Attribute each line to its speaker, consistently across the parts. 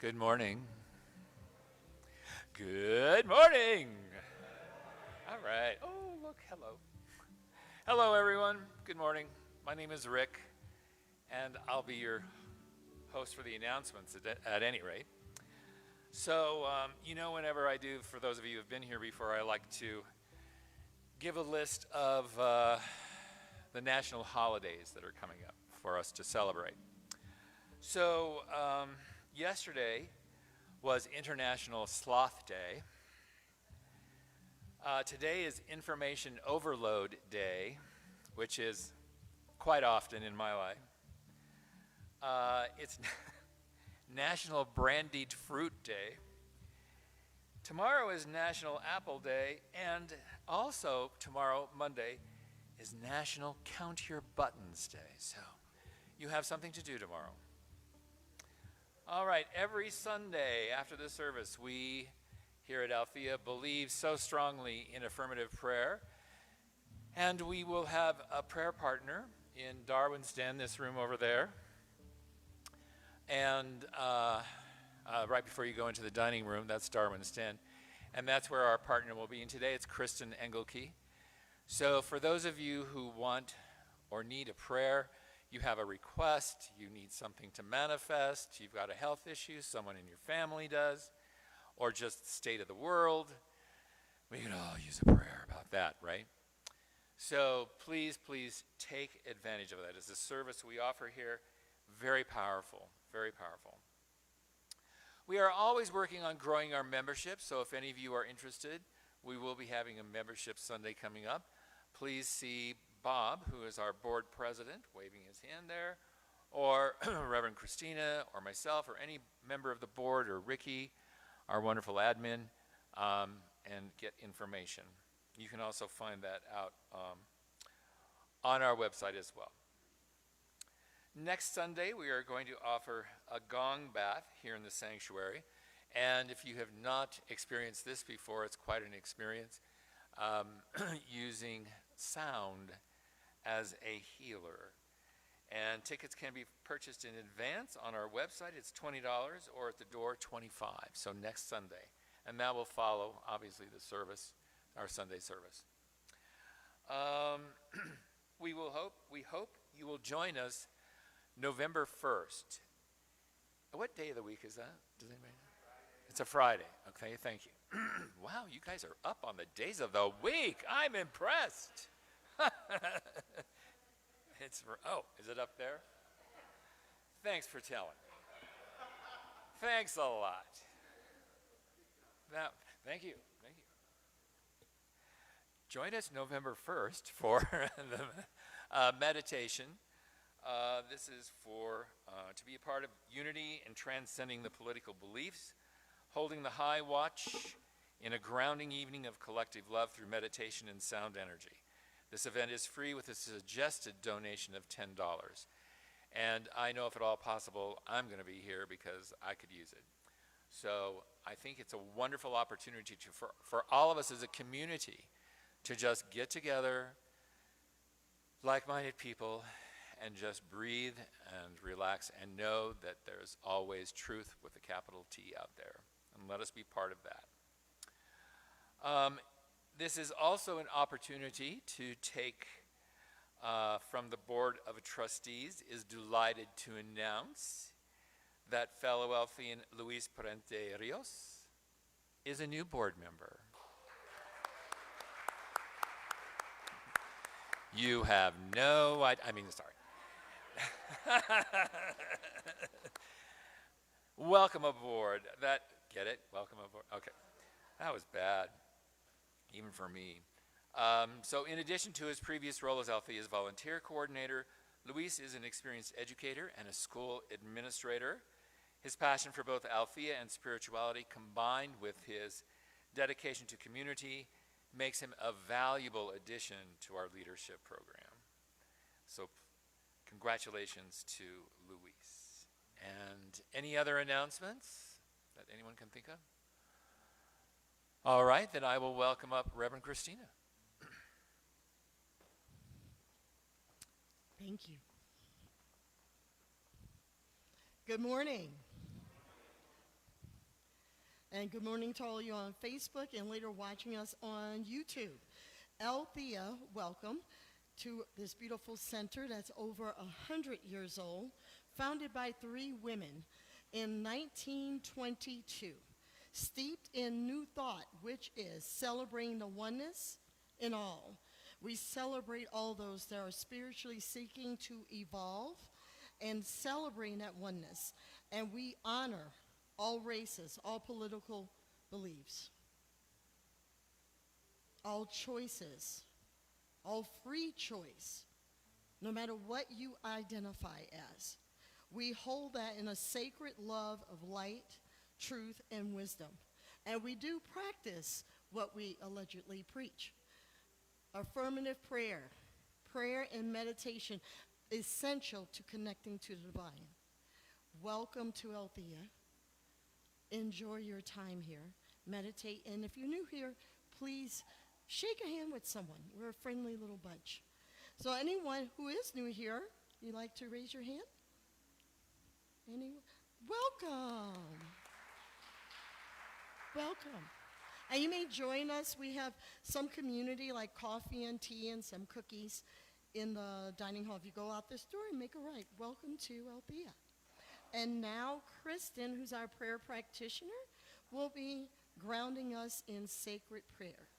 Speaker 1: Good morning. Good morning. All right. Oh, look, hello. Hello, everyone. Good morning. My name is Rick, and I'll be your host for the announcements at any rate. So, whenever I do, for those of you who have been here before, I like to give a list of the national holidays that are coming up for us to celebrate. So, yesterday was International Sloth Day. Today is Information Overload Day, which is quite often in my life. It's National Brandied Fruit Day. Tomorrow is National Apple Day, and also tomorrow, Monday, is National Count Your Buttons Day. So you have something to do tomorrow. All right, every Sunday after the service, we here at Althea believe so strongly in affirmative prayer, and we will have a prayer partner in Darwin's Den, this room over there. And right before you go into the dining room, that's Darwin's Den, and that's where our partner will be. And today it's Kristen Engelke. So for those of you who want or need a prayer, you have a request, you need something to manifest, you've got a health issue, someone in your family does, or just the state of the world, we can all use a prayer about that, right? So please take advantage of that. It's a service we offer here, very powerful, very powerful. We are always working on growing our membership, so if any of you are interested, we will be having a membership Sunday coming up. Please see Bob, who is our board president, waving his hand there, or Reverend Christina, or myself, or any member of the board, or Ricky, our wonderful admin, and get information. You can also find that out on our website as well. Next Sunday, we are going to offer a gong bath here in the sanctuary, and if you have not experienced this before, it's quite an experience, using sound as a healer. And tickets can be purchased in advance on our website. It's $20, or at the door, $25. So next Sunday. And that will follow, obviously, the service, our Sunday service. We hope you will join us November 1st. What day of the week is that? Does anybody know? It's a Friday. Okay, thank you. Wow, you guys are up on the days of the week. I'm impressed. Is it up there? Thanks for telling. Thanks a lot. Thank you. Join us November 1st for the meditation. This is to be a part of unity and transcending the political beliefs, holding the high watch in a grounding evening of collective love through meditation and sound energy. This event is free with a suggested donation of $10. And I know if at all possible, I'm going to be here because I could use it. So I think it's a wonderful opportunity for all of us as a community to just get together, like-minded people, and just breathe and relax and know that there's always truth with a capital T out there. And let us be part of that. This is also an opportunity to take from the Board of Trustees, is delighted to announce that fellow Althean Luis Parente Rios is a new board member. You have no idea, sorry. Welcome aboard. Get it? Welcome aboard. Okay. That was bad, even for me. So in addition to his previous role as Althea's volunteer coordinator, Luis is an experienced educator and a school administrator. His passion for both Althea and spirituality, combined with his dedication to community, makes him a valuable addition to our leadership program. So congratulations to Luis. And any other announcements that anyone can think of? All right, then I will welcome up Reverend Christina.
Speaker 2: Thank you. Good morning. And good morning to all you on Facebook and later watching us on YouTube. Althea, welcome to this beautiful center that's over 100 years old, founded by 3 women in 1922, steeped in new thought, which is celebrating the oneness in all. We celebrate all those that are spiritually seeking to evolve and celebrating that oneness. And we honor all races, all political beliefs, all choices, all free choice, no matter what you identify as. We hold that in a sacred love of light, truth, and wisdom. And we do practice what we allegedly preach. Affirmative prayer, prayer and meditation, essential to connecting to the divine. Welcome to Althea. Enjoy your time here. Meditate. And if you're new here, please shake a hand with someone. We're a friendly little bunch. So anyone who is new here, you'd like to raise your hand? Anyone? Welcome. Welcome. And you may join us. We have some community like coffee and tea and some cookies in the dining hall. If you go out this door and make a right, welcome to Althea. And now Kristen, who's our prayer practitioner, will be grounding us in sacred prayer.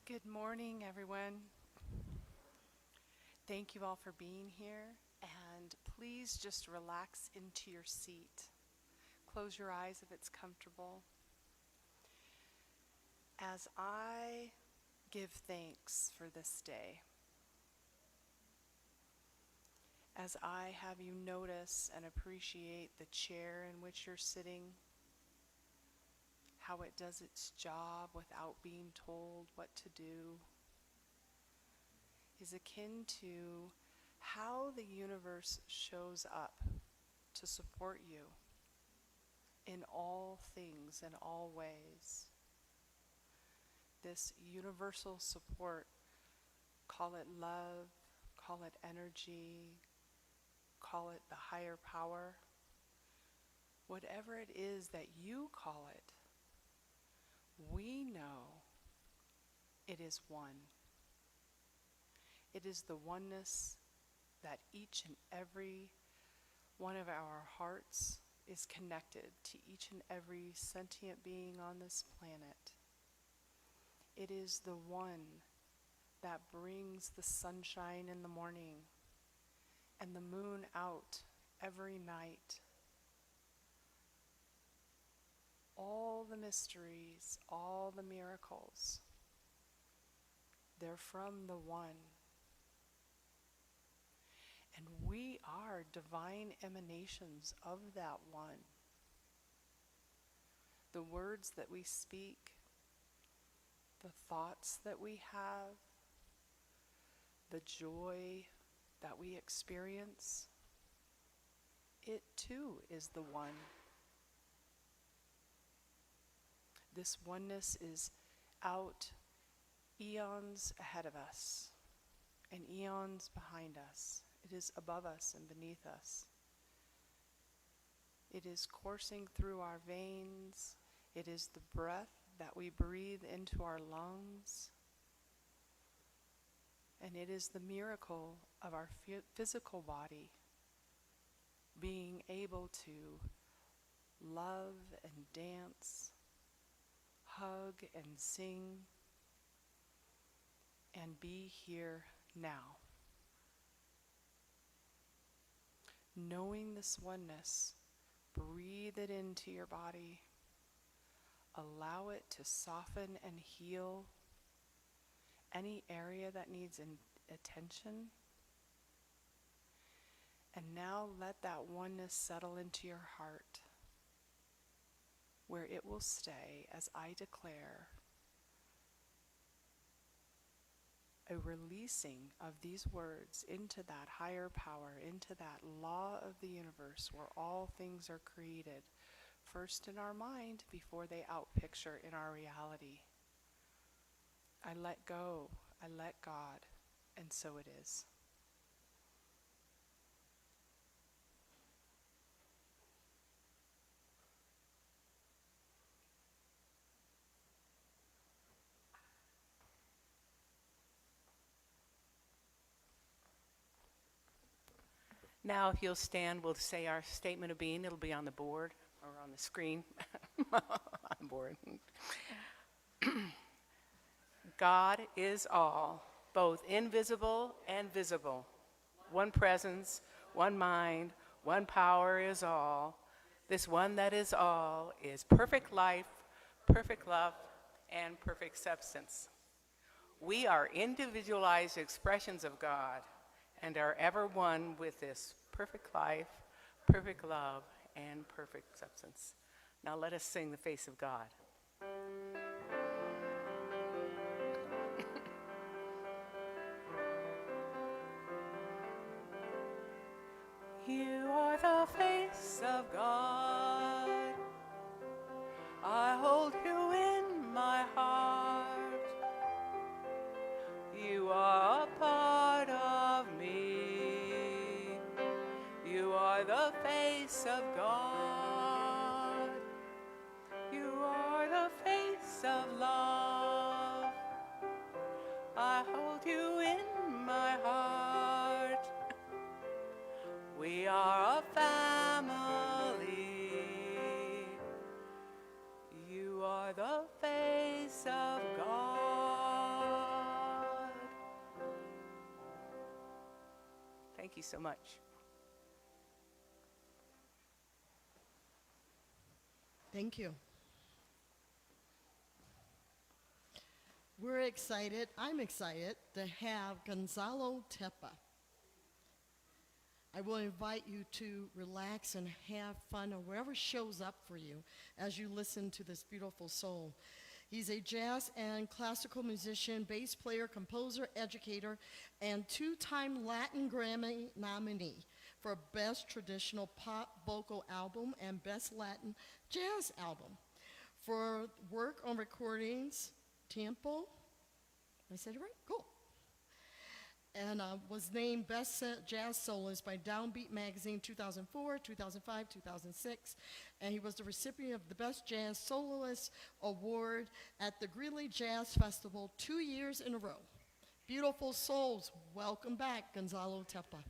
Speaker 3: Good morning, everyone. Thank you all for being here, and please just relax into your seat. Close your eyes if it's comfortable. As I give thanks for this day, as I have you notice and appreciate the chair in which you're sitting, how it does its job without being told what to do, is akin to how the universe shows up to support you in all things, in all ways. This universal support, call it love, call it energy, call it the higher power, whatever it is that you call it, we know it is one. It is the oneness that each and every one of our hearts is connected to each and every sentient being on this planet. It is the one that brings the sunshine in the morning and the moon out every night. All the mysteries, all the miracles, they're from the one. And we are divine emanations of that one. The words that we speak, the thoughts that we have, the joy that we experience, it too is the one. This oneness is out eons ahead of us and eons behind us. It is above us and beneath us. It is coursing through our veins. It is the breath that we breathe into our lungs. And it is the miracle of our physical body being able to love and dance, hug and sing, and be here now. Knowing this oneness, breathe it into your body. Allow it to soften and heal any area that needs attention. And now let that oneness settle into your heart, where it will stay as I declare a releasing of these words into that higher power, into that law of the universe where all things are created, first in our mind before they outpicture in our reality. I let go, I let God, and so it is.
Speaker 4: Now, if you'll stand, we'll say our statement of being. It'll be on the board or on the screen. On the board. God is all, both invisible and visible. One presence, one mind, one power is all. This one that is all is perfect life, perfect love, and perfect substance. We are individualized expressions of God and are ever one with this perfect life, perfect love, and perfect substance. Now let us sing the face of God. You are the face of God. I hold you in my heart. You are a part of me. You are the face of God. You are the face of love. I hold you in my heart. We are a family. You are the face of God. Thank you so much.
Speaker 2: Thank you. We're excited, I'm excited to have Gonzalo Tepa. I will invite you to relax and have fun or wherever shows up for you as you listen to this beautiful soul. He's a jazz and classical musician, bass player, composer, educator, and two-time Latin Grammy nominee for Best Traditional Pop Vocal Album and Best Latin Jazz Album. For work on recordings, Tempo, I said it right? Cool. And was named Best Jazz Soloist by Downbeat Magazine 2004, 2005, 2006. And he was the recipient of the Best Jazz Soloist Award at the Greeley Jazz Festival 2 years in a row. Beautiful souls, welcome back, Gonzalo Tepa.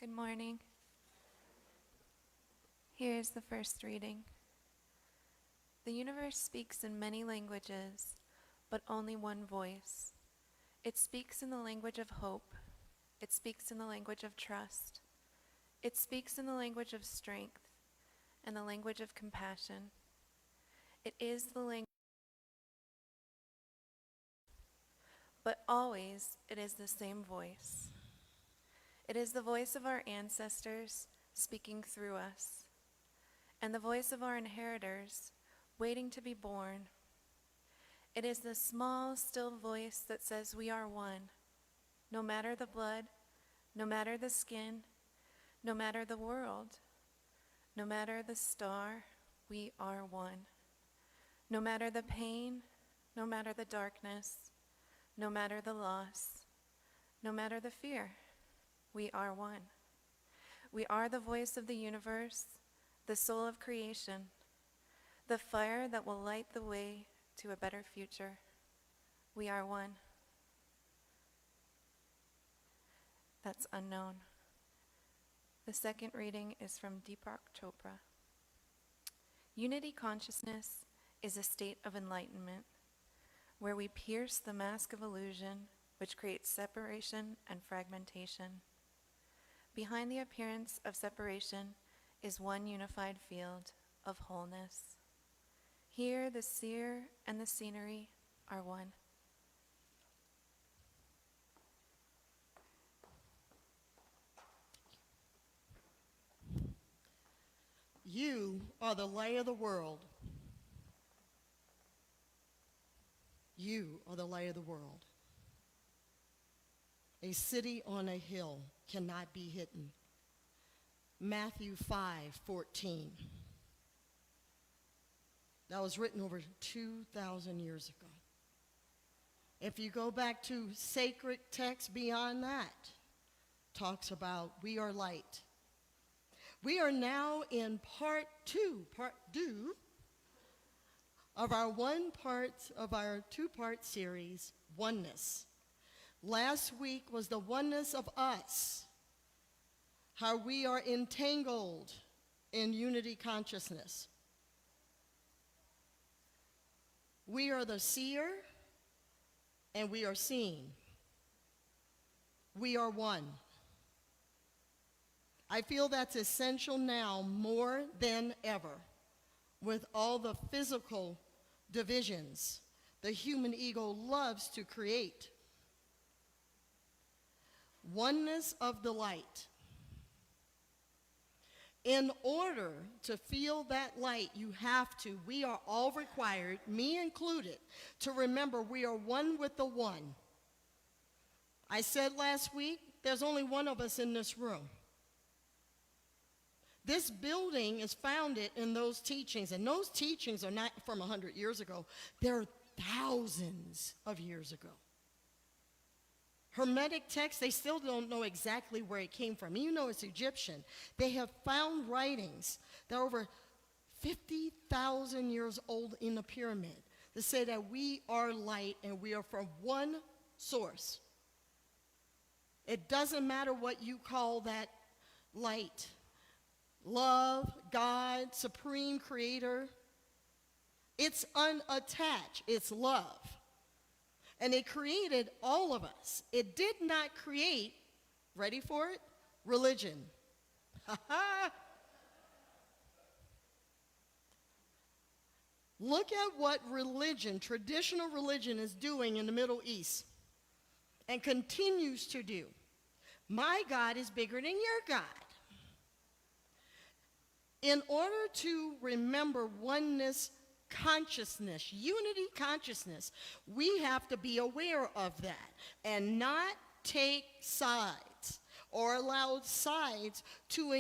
Speaker 5: Good morning. Here is the first reading. The universe speaks in many languages, but only one voice. It speaks in the language of hope. It speaks in the language of trust. It speaks in the language of strength and the language of compassion. It is the language, but always it is the same voice. It is the voice of our ancestors speaking through us, and the voice of our inheritors waiting to be born. It is the small, still voice that says we are one, no matter the blood, no matter the skin, no matter the world, no matter the star, we are one. No matter the pain, no matter the darkness, no matter the loss, no matter the fear, we are one. We are the voice of the universe, the soul of creation, the fire that will light the way to a better future. We are one. That's unknown. The second reading is from Deepak Chopra. Unity consciousness is a state of enlightenment where we pierce the mask of illusion which creates separation and fragmentation. Behind the appearance of separation is one unified field of wholeness. Here the seer and the scenery are one.
Speaker 2: You are the light of the world. You are the light of the world. A city on a hill cannot be hidden. Matthew 5:14. That was written over 2,000 years ago. If you go back to sacred texts beyond that, talks about we are light. We are now in part two of our two-part series, Oneness. Last week was the oneness of us, how we are entangled in unity consciousness. We are the seer, and we are seen. We are one. I feel that's essential now more than ever, with all the physical divisions the human ego loves to create. Oneness of the light. In order to feel that light, we are all required, me included, to remember we are one with the one. I said last week, there's only one of us in this room. This building is founded in those teachings, and those teachings are not from 100 years ago. They're thousands of years ago. Hermetic texts, they still don't know exactly where it came from. You know it's Egyptian. They have found writings that are over 50,000 years old in the pyramid that say that we are light and we are from one source. It doesn't matter what you call that light. Love, God, supreme creator. It's unattached. It's love. And it created all of us. It did not create, ready for it, religion. Look at what religion, traditional religion, is doing in the Middle East and continues to do. My God is bigger than your God. In order to remember oneness consciousness, unity consciousness, we have to be aware of that and not take sides or allow sides to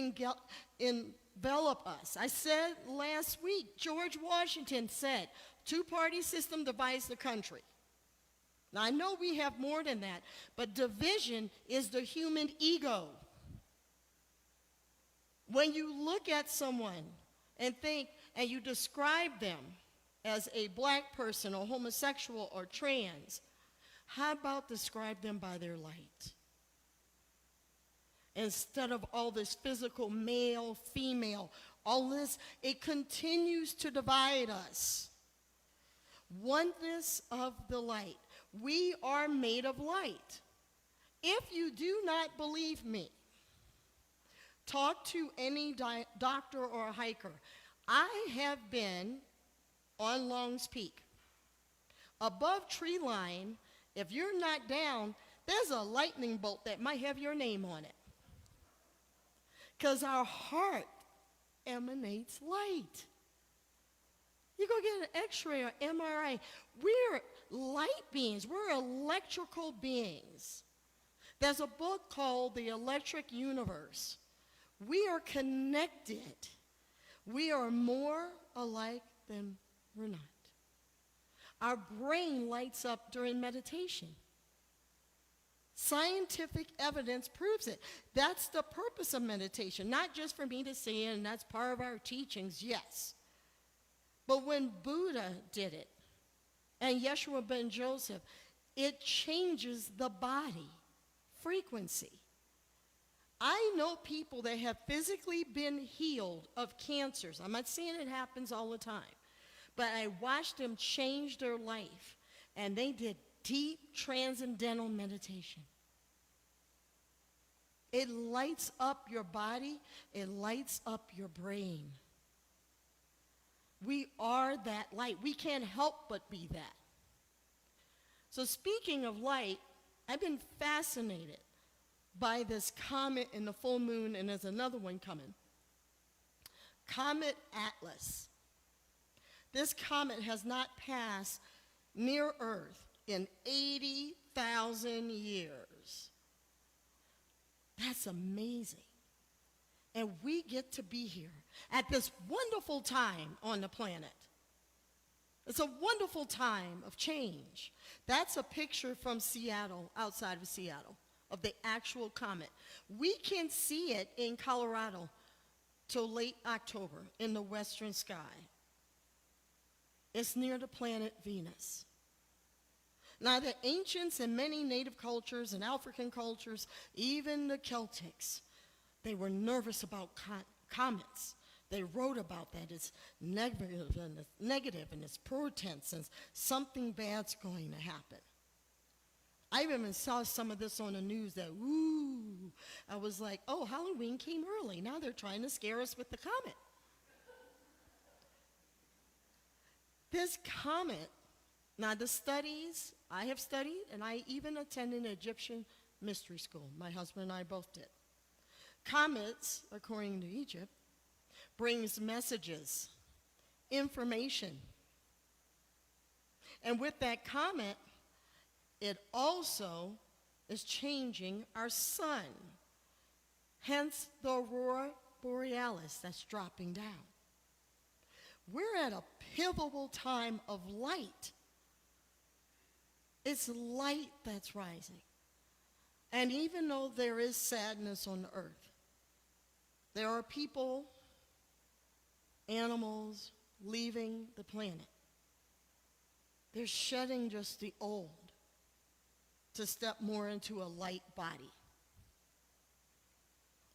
Speaker 2: envelop us. I said last week, George Washington said, two-party system divides the country. Now, I know we have more than that, but division is the human ego. When you look at someone and think, and you describe them as a black person or homosexual or trans, how about describe them by their light? instead of all this physical male, female, all this, it continues to divide us. Oneness of the light. We are made of light. If you do not believe me, talk to any doctor or hiker. I have been on Long's Peak. Above tree line, if you're not down, there's a lightning bolt that might have your name on it. Because our heart emanates light. You go get an x-ray or MRI. We're light beings. We're electrical beings. There's a book called The Electric Universe. We are connected. We are more alike than we're not. Our brain lights up during meditation. Scientific evidence proves it. That's the purpose of meditation, not just for me to say it, and that's part of our teachings, yes. But when Buddha did it, and Yeshua ben Joseph, it changes the body frequency. I know people that have physically been healed of cancers. I'm not saying it happens all the time, but I watched them change their life, and they did deep transcendental meditation. It lights up your body. It lights up your brain. We are that light. We can't help but be that. So speaking of light, I've been fascinated by this comet and the full moon, and there's another one coming. Comet Atlas. This comet has not passed near Earth in 80,000 years. That's amazing. And we get to be here at this wonderful time on the planet. It's a wonderful time of change. That's a picture from Seattle, outside of Seattle, of the actual comet. We can see it in Colorado till late October in the western sky. It's near the planet Venus. Now, the ancients and many native cultures and African cultures, even the Celtics, they were nervous about comets. They wrote about that. It's negative and it's portents and something bad's going to happen. I even saw some of this on the news that, ooh, I was like, oh, Halloween came early. Now they're trying to scare us with the comet. This comet, now the studies, I have studied, and I even attended an Egyptian mystery school. My husband and I both did. Comets, according to Egypt, brings messages, information. And with that comet, it also is changing our sun. Hence the aurora borealis that's dropping down. We're at a pivotal time of light. It's light that's rising. And even though there is sadness on the earth, there are people, animals leaving the planet. They're shedding just the old to step more into a light body.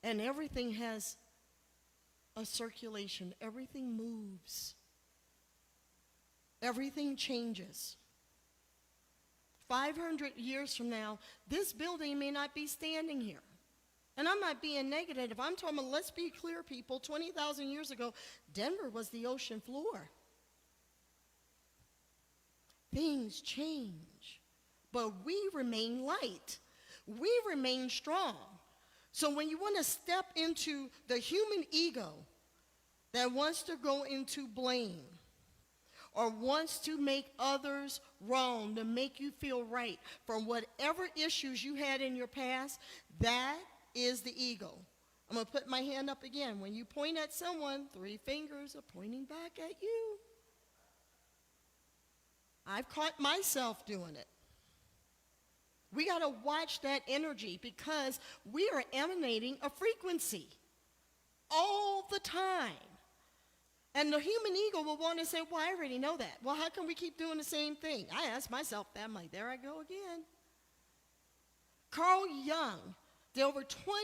Speaker 2: And everything has a circulation. Everything moves. Everything changes. 500 years from now, this building may not be standing here. And I'm not being negative. I'm talking about, let's be clear, people. 20,000 years ago, Denver was the ocean floor. Things change. But we remain light. We remain strong. So when you want to step into the human ego that wants to go into blame or wants to make others wrong, to make you feel right from whatever issues you had in your past, that is the ego. I'm going to put my hand up again. When you point at someone, 3 fingers are pointing back at you. I've caught myself doing it. We got to watch that energy because we are emanating a frequency all the time. And the human ego will want to say, well, I already know that. Well, how can we keep doing the same thing? I ask myself that. I'm like, there I go again. Carl Jung There are over 20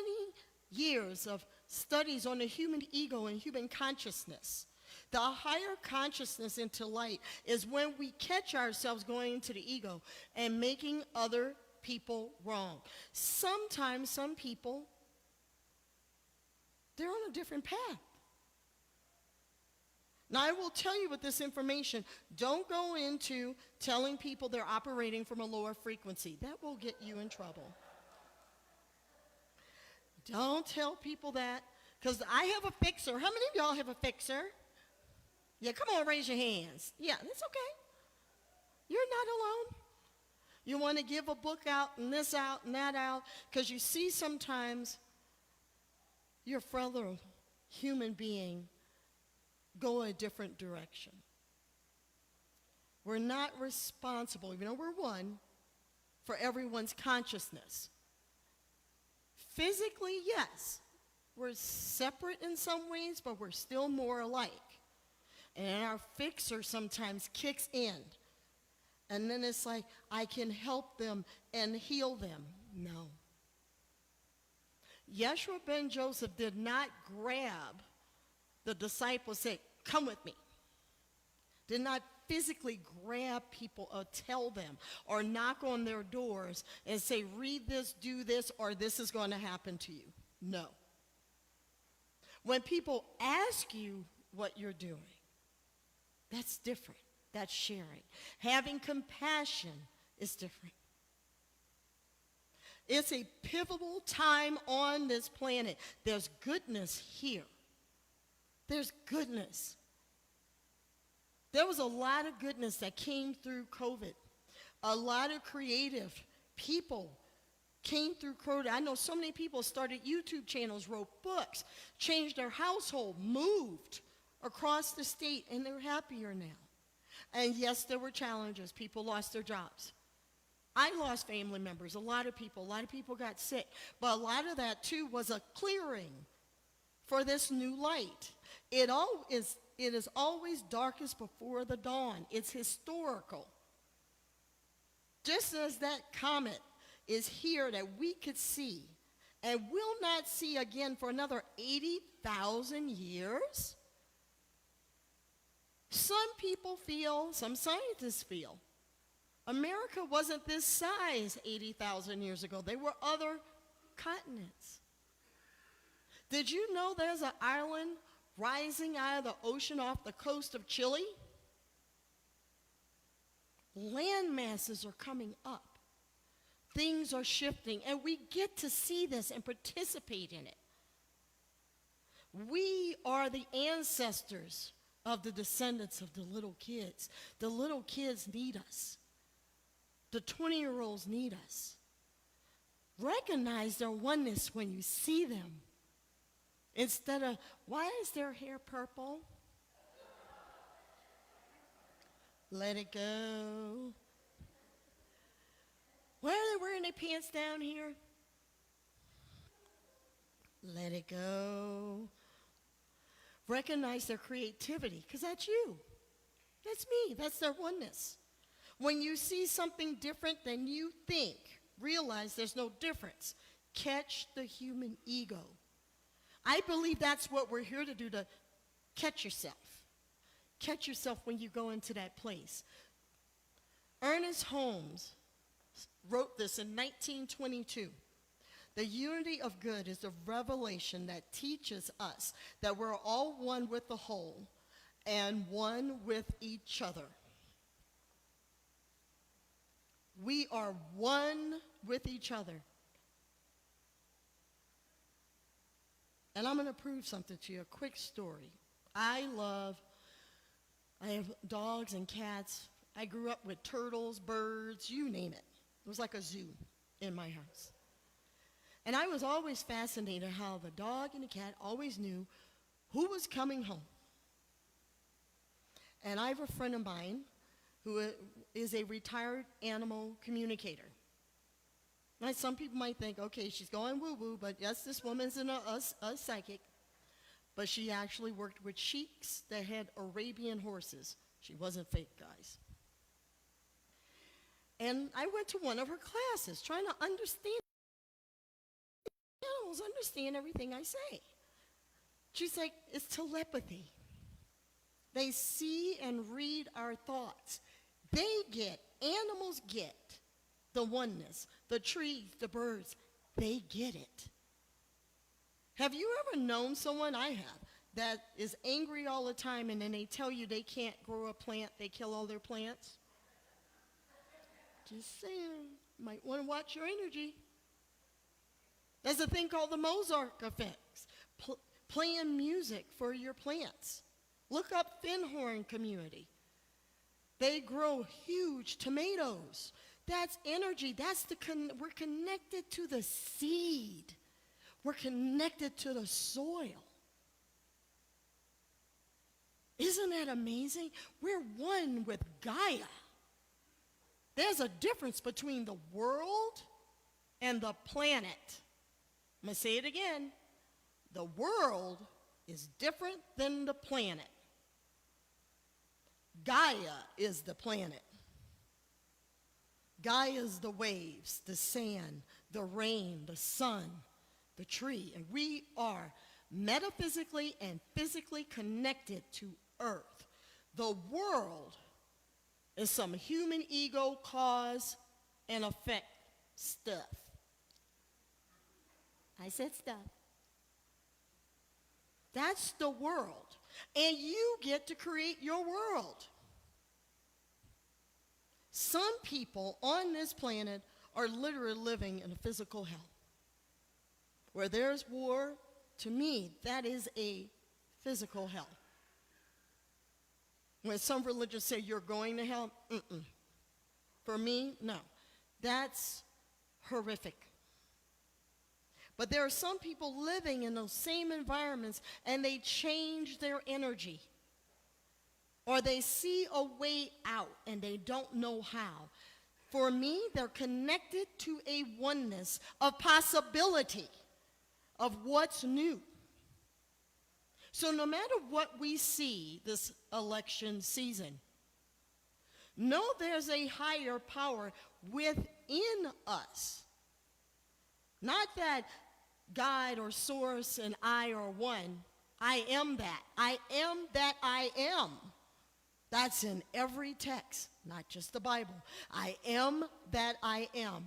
Speaker 2: years of studies on the human ego and human consciousness. The higher consciousness into light is when we catch ourselves going into the ego and making other people wrong. Sometimes some people, they're on a different path. Now, I will tell you with this information, don't go into telling people they're operating from a lower frequency. That will get you in trouble. Don't tell people that, because I have a fixer. How many of y'all have a fixer? Yeah, come on, raise your hands. Yeah, that's okay. You're not alone. You want to give a book out and this out and that out, because you see sometimes your fellow human being go a different direction. We're not responsible, even though we're one, for everyone's consciousness. Physically, yes, we're separate in some ways, but we're still more alike. And our fixer sometimes kicks in. And then it's like, I can help them and heal them. No. Yeshua ben Joseph did not grab the disciples, say, come with me. Did not physically grab people or tell them or knock on their doors and say, read this, do this, or this is going to happen to you. No. When people ask you what you're doing, that's different. That's sharing. Having compassion is different. It's a pivotal time on this planet. There's goodness here. There's goodness. There was a lot of goodness that came through COVID. A lot of creative people came through COVID. I know so many people started YouTube channels, wrote books, changed their household, moved across the state, and they're happier now. And yes, there were challenges. People lost their jobs. I lost family members, a lot of people got sick. But a lot of that, too, was a clearing for this new light. It is always darkest before the dawn. It's historical. Just as that comet is here that we could see and will not see again for another 80,000 years, some people feel, some scientists feel, America wasn't this size 80,000 years ago. There were other continents. Did you know there's an island rising out of the ocean off the coast of Chile? Land masses are coming up. Things are shifting, and we get to see this and participate in it. We are the ancestors of the descendants of the little kids. The little kids need us. The 20-year-olds need us. Recognize their oneness when you see them. Instead of, why is their hair purple? Let it go. Why are they wearing their pants down here? Let it go. Recognize their creativity, because that's you. That's me. That's their oneness. When you see something different than you think, realize there's no difference. Catch the human ego. I believe that's what we're here to do, to catch yourself. Catch yourself when you go into that place. Ernest Holmes wrote this in 1922. The unity of good is the revelation that teaches us that we're all one with the whole and one with each other. We are one with each other. And I'm going to prove something to you, a quick story. I have dogs and cats. I grew up with turtles, birds, you name it. It was like a zoo in my house. And I was always fascinated how the dog and the cat always knew who was coming home. And I have a friend of mine who is a retired animal communicator. Now, some people might think, okay, she's going woo-woo, but yes, this woman's a psychic. But she actually worked with sheiks that had Arabian horses. She wasn't fake, guys. And I went to one of her classes trying to understand animals understand everything I say. She's like, it's telepathy. They see and read our thoughts. Animals get the oneness, the trees, the birds, they get it. Have you ever known someone, I have, that is angry all the time and then they tell you they can't grow a plant, they kill all their plants? Just saying, might want to watch your energy. There's a thing called the Mozart effects, playing music for your plants. Look up Finhorn community. They grow huge tomatoes. That's energy. We're connected to the seed. We're connected to the soil. Isn't that amazing? We're one with Gaia. There's a difference between the world and the planet. I'm going to say it again. The world is different than the planet. Gaia is the planet. Gaia is the waves, the sand, the rain, the sun, the tree. And we are metaphysically and physically connected to Earth. The world is some human ego, cause, and effect stuff. I said stuff. That's the world. And you get to create your world. Some people on this planet are literally living in a physical hell. Where there's war, to me, that is a physical hell. When some religions say you're going to hell, for me, no. That's horrific. But there are some people living in those same environments and they change their energy. Or they see a way out and they don't know how. For me, they're connected to a oneness of possibility of what's new. So no matter what we see this election season, know there's a higher power within us. Not that God or source and I are one. I am that. I am that I am. That's in every text, not just the Bible. I am that I am.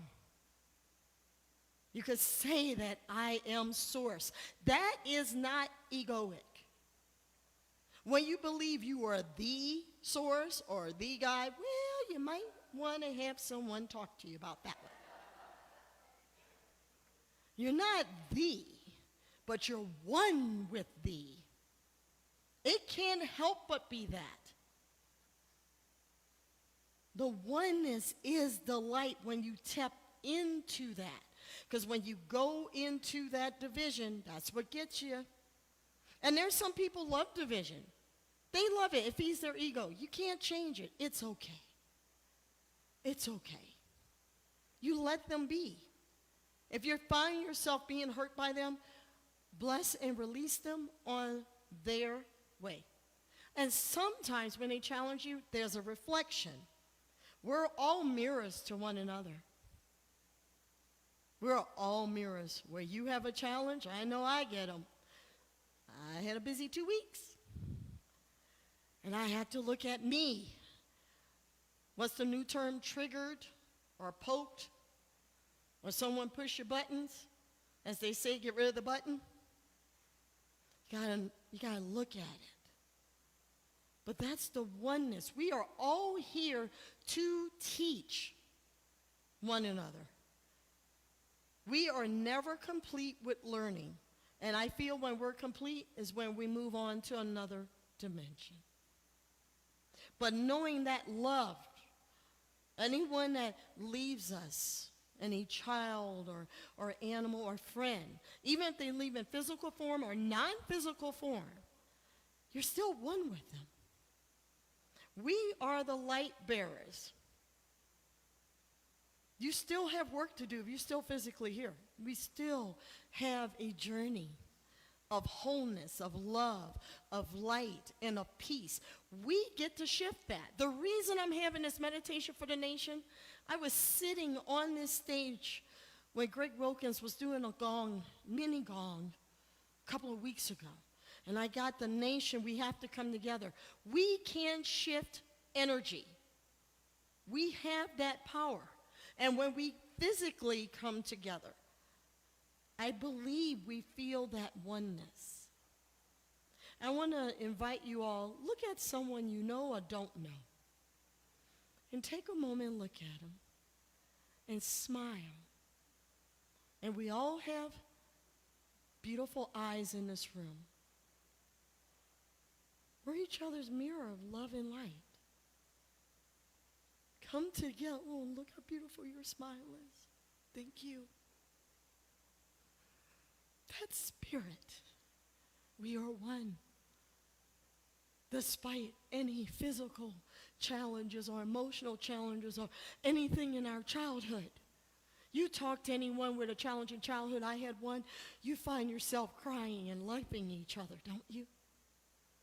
Speaker 2: You could say that I am source. That is not egoic. When you believe you are the source or the guy, well, you might want to have someone talk to you about that one. You're not the, but you're one with thee. It can't help but be that. The oneness is the light when you tap into that. Because when you go into that division, that's what gets you. And there's some people love division. They love it. It feeds their ego. You can't change it. It's okay. It's okay. You let them be. If you find yourself being hurt by them, bless and release them on their way. And sometimes when they challenge you, there's a reflection. We're all mirrors to one another. We're all mirrors. Where you have a challenge, I know I get them. I had a busy 2 weeks. And I had to look at me. What's the new term? Triggered or poked? Or someone push your buttons? As they say, get rid of the button. You gotta look at it. But that's the oneness. We are all here to teach one another. We are never complete with learning. And I feel when we're complete is when we move on to another dimension. But knowing that love, anyone that leaves us, any child or animal or friend, even if they leave in physical form or non-physical form, you're still one with them. We are the light bearers. You still have work to do if you're still physically here. We still have a journey of wholeness, of love, of light, and of peace. We get to shift that. The reason I'm having this meditation for the nation, I was sitting on this stage when Greg Wilkins was doing a mini gong, a couple of weeks ago, and I got the nation, we have to come together. We can shift energy. We have that power. And when we physically come together, I believe we feel that oneness. I want to invite you all, look at someone you know or don't know, and take a moment and look at them and smile. And we all have beautiful eyes in this room. We're each other's mirror of love and light. Come together. Oh, look how beautiful your smile is. Thank you. That spirit. We are one. Despite any physical challenges or emotional challenges or anything in our childhood. You talk to anyone with a challenging childhood, I had one, you find yourself crying and loving each other, don't you?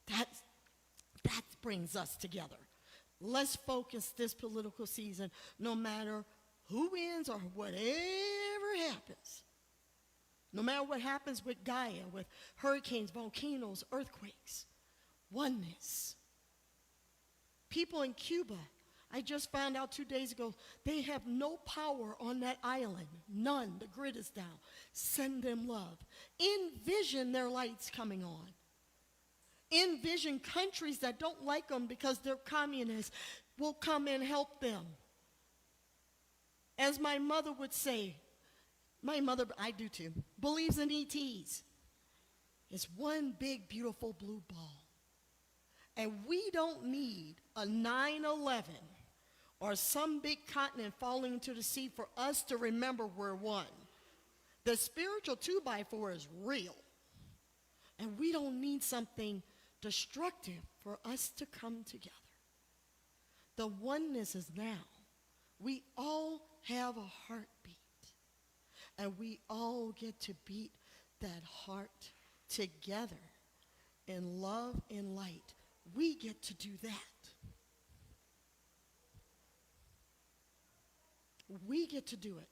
Speaker 2: That brings us together. Let's focus this political season, no matter who wins or whatever happens. No matter what happens with Gaia, with hurricanes, volcanoes, earthquakes, oneness. People in Cuba, I just found out 2 days ago, they have no power on that island. None. The grid is down. Send them love. Envision their lights coming on. Envision countries that don't like them because they're communists will come and help them. As my mother would say, my mother, I do too, believes in ETs. It's one big, beautiful blue ball. And we don't need a 9/11 or some big continent falling into the sea for us to remember we're one. The spiritual 2x4 is real. And we don't need something destructive for us to come together. The oneness is now. We all have a heartbeat. And we all get to beat that heart together in love and light. We get to do that. We get to do it.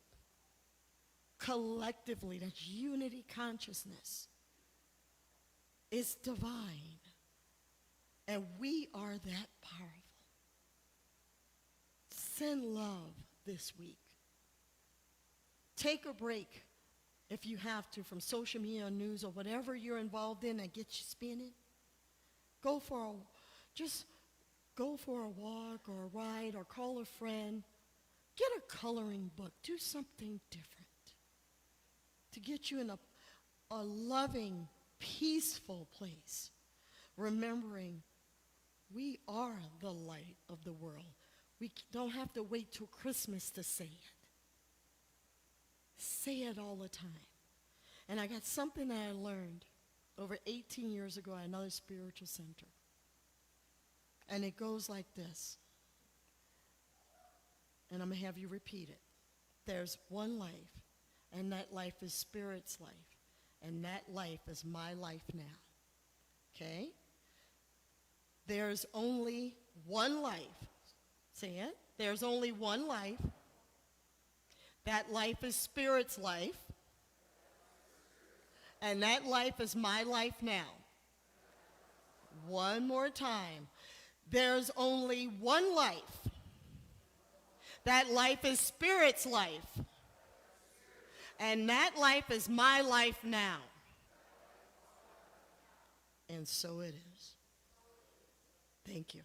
Speaker 2: Collectively, that's unity consciousness. It's divine. And we are that powerful. Send love this week. Take a break, if you have to, from social media or news or whatever you're involved in that gets you spinning. Just go for a walk or a ride or call a friend. Get a coloring book. Do something different to get you in a loving, peaceful place. Remembering we are the light of the world. We don't have to wait till Christmas to say it. Say it all the time. And I got something that I learned over 18 years ago at another spiritual center. And it goes like this. And I'm going to have you repeat it. There's one life, and that life is Spirit's life. And that life is my life now. Okay? There's only one life. Say it. There's only one life. That life is Spirit's life. And that life is my life now. One more time. There's only one life. That life is Spirit's life. And that life is my life now. And so it is. Thank you.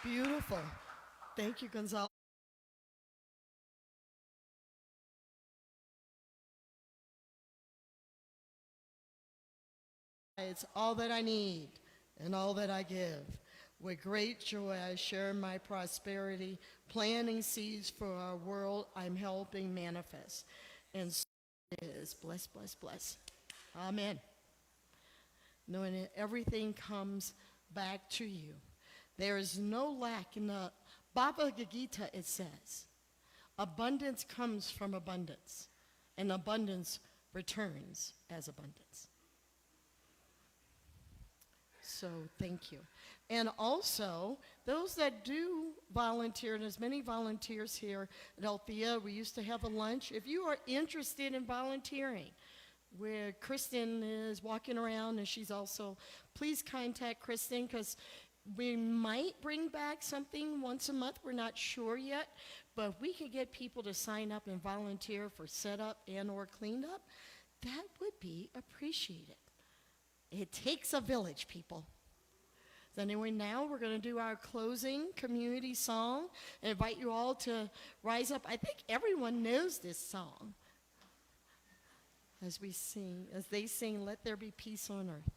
Speaker 2: Beautiful. Thank you, Gonzalo. It's all that I need and all that I give. With great joy, I share my prosperity, planting seeds for our world I'm helping manifest. And so it is. Bless, bless, bless. Amen. Knowing that everything comes back to you. There is no lack in the Bhagavad Gita, it says. Abundance comes from abundance, and abundance returns as abundance. So thank you. And also, those that do volunteer, and there's many volunteers here at Althea, we used to have a lunch. If you are interested in volunteering, where Kristen is walking around, and she's also, please contact Kristen, because we might bring back something once a month. We're not sure yet, but if we could get people to sign up and volunteer for setup and or cleanup, that would be appreciated. It takes a village, people. So anyway, now we're going to do our closing community song. I invite you all to rise up. I think everyone knows this song. As we sing, as they sing, "Let There Be Peace on Earth."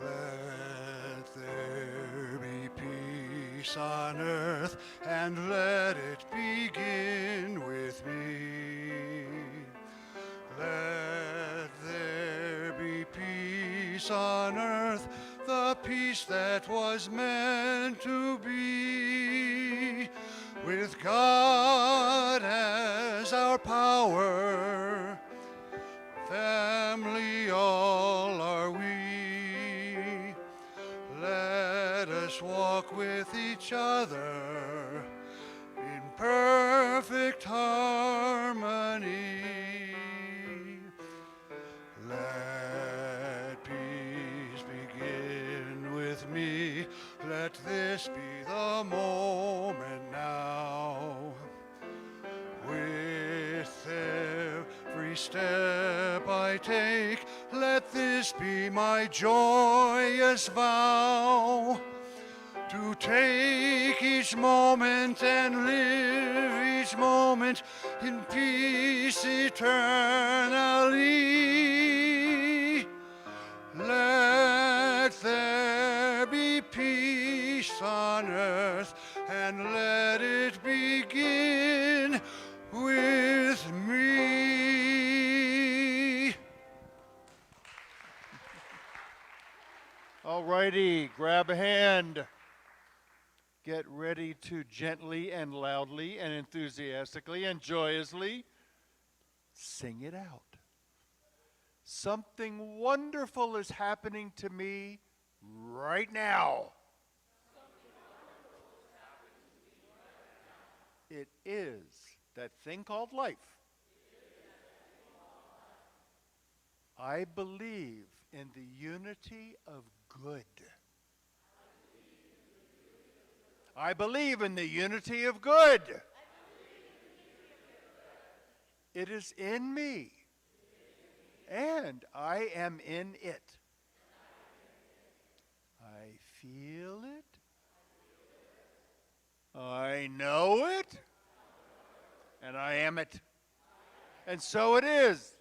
Speaker 6: Let there be peace on earth, and let it begin with me. Let there be peace on earth, the peace that was meant to be. With God as our power, family all are we. Let us walk with each other in perfect harmony. Let peace begin with me. Let this be the moment now. With every step I take, let this be my joyous vow. To take each moment and live each moment in peace eternally. Let there be peace on earth, and let it begin with me.
Speaker 7: All righty, grab a hand. Get ready to gently and loudly and enthusiastically and joyously sing it out. Something wonderful is happening to me right now. It is that thing called life. I believe in the unity of good. I believe in the unity of good. It is in me, and I am in it. I feel it. I know it. And I am it. And so it is.